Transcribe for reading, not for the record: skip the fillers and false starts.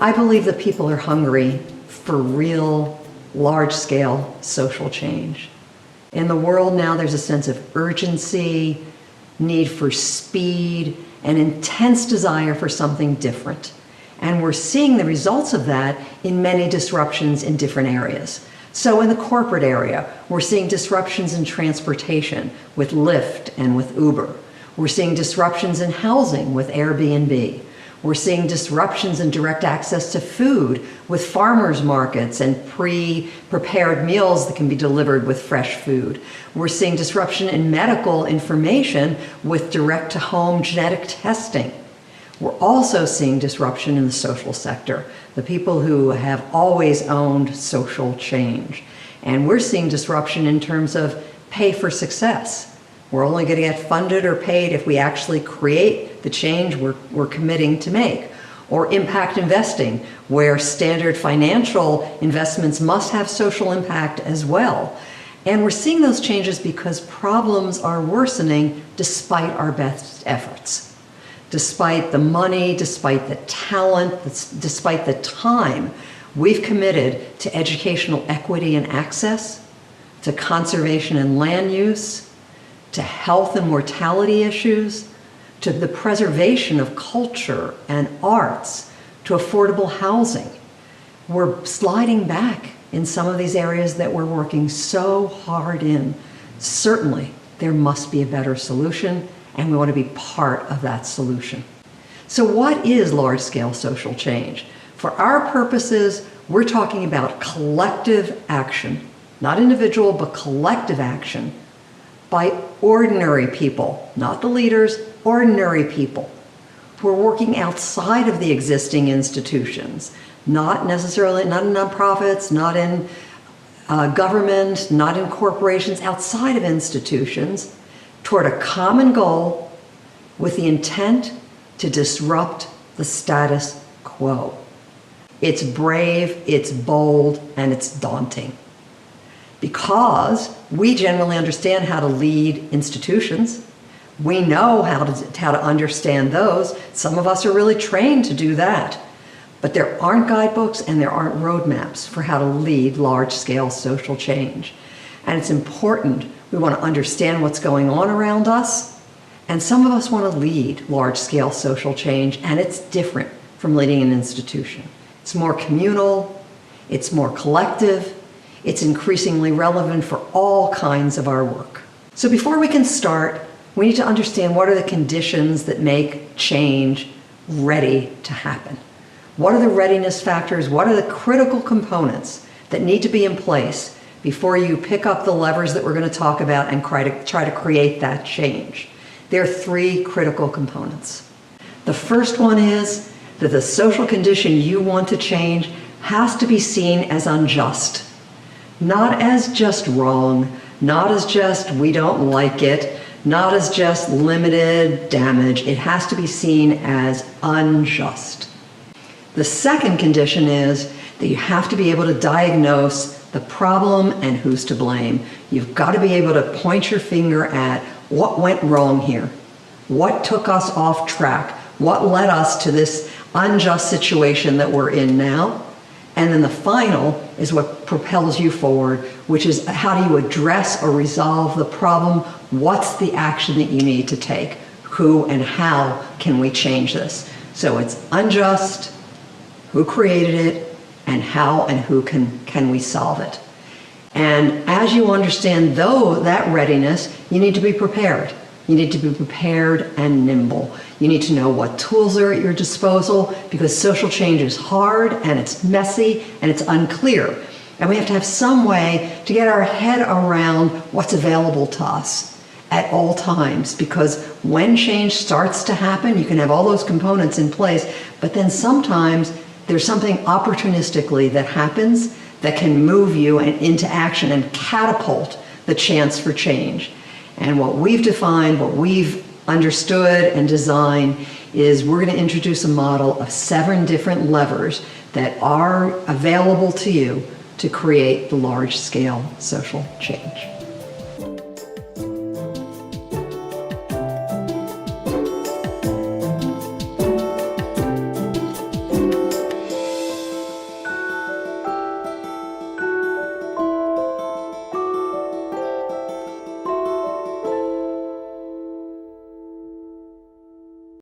I believe that people are hungry for real, large-scale social change. In the world now, there's a sense of urgency, need for speed, an intense desire for something different. And we're seeing the results of that in many disruptions in different areas. So in the corporate area, we're seeing disruptions in transportation with Lyft and with Uber. We're seeing disruptions in housing with Airbnb. We're seeing disruptions in direct access to food with farmers markets and pre-prepared meals that can be delivered with fresh food. We're seeing disruption in medical information with direct-to-home genetic testing. We're also seeing disruption in the social sector, the people who have always owned social change. And we're seeing disruption in terms of pay for success. We're only going to get funded or paid if we actually create the change we're committing to make. Or impact investing, where standard financial investments must have social impact as well. And we're seeing those changes because problems are worsening despite our best efforts. Despite the money, despite the talent, despite the time we've committed to educational equity and access, to conservation and land use, to health and mortality issues, to the preservation of culture and arts, to affordable housing. We're sliding back in some of these areas that we're working so hard in. Certainly, there must be a better solution, and we want to be part of that solution. So what is large-scale social change? For our purposes, we're talking about collective action, not individual, but collective action by ordinary people, not the leaders, ordinary people who are working outside of the existing institutions, not necessarily, not in nonprofits, not in government, not in corporations, outside of institutions, toward a common goal with the intent to disrupt the status quo. It's brave, it's bold, and it's daunting. Because we generally understand how to lead institutions. We know how to understand those. Some of us are really trained to do that. But there aren't guidebooks and there aren't roadmaps for how to lead large-scale social change. And it's important. We want to understand what's going on around us. And some of us want to lead large-scale social change, and it's different from leading an institution. It's more communal, it's more collective, it's increasingly relevant for all kinds of our work. So before we can start, we need to understand what are the conditions that make change ready to happen. What are the readiness factors? What are the critical components that need to be in place before you pick up the levers that we're going to talk about and try to create that change? There are three critical components. The first one is that the social condition you want to change has to be seen as unjust. Not as just wrong, not as just we don't like it, not as just limited damage. It has to be seen as unjust. The second condition is that you have to be able to diagnose the problem and who's to blame. You've got to be able to point your finger at what went wrong here, what took us off track, what led us to this unjust situation that we're in now. And then the final is what propels you forward, which is how do you address or resolve the problem? What's the action that you need to take? Who and how can we change this? So it's unjust, who created it, and how and who can we solve it? And as you understand that readiness, you need to be prepared. You need to be prepared and nimble. You need to know what tools are at your disposal, because social change is hard and it's messy and it's unclear. And we have to have some way to get our head around what's available to us at all times, because when change starts to happen, you can have all those components in place, but then sometimes there's something opportunistically that happens that can move you into action and catapult the chance for change. And what we've defined, what we've understood and designed is we're going to introduce a model of 7 different levers that are available to you to create the large-scale social change.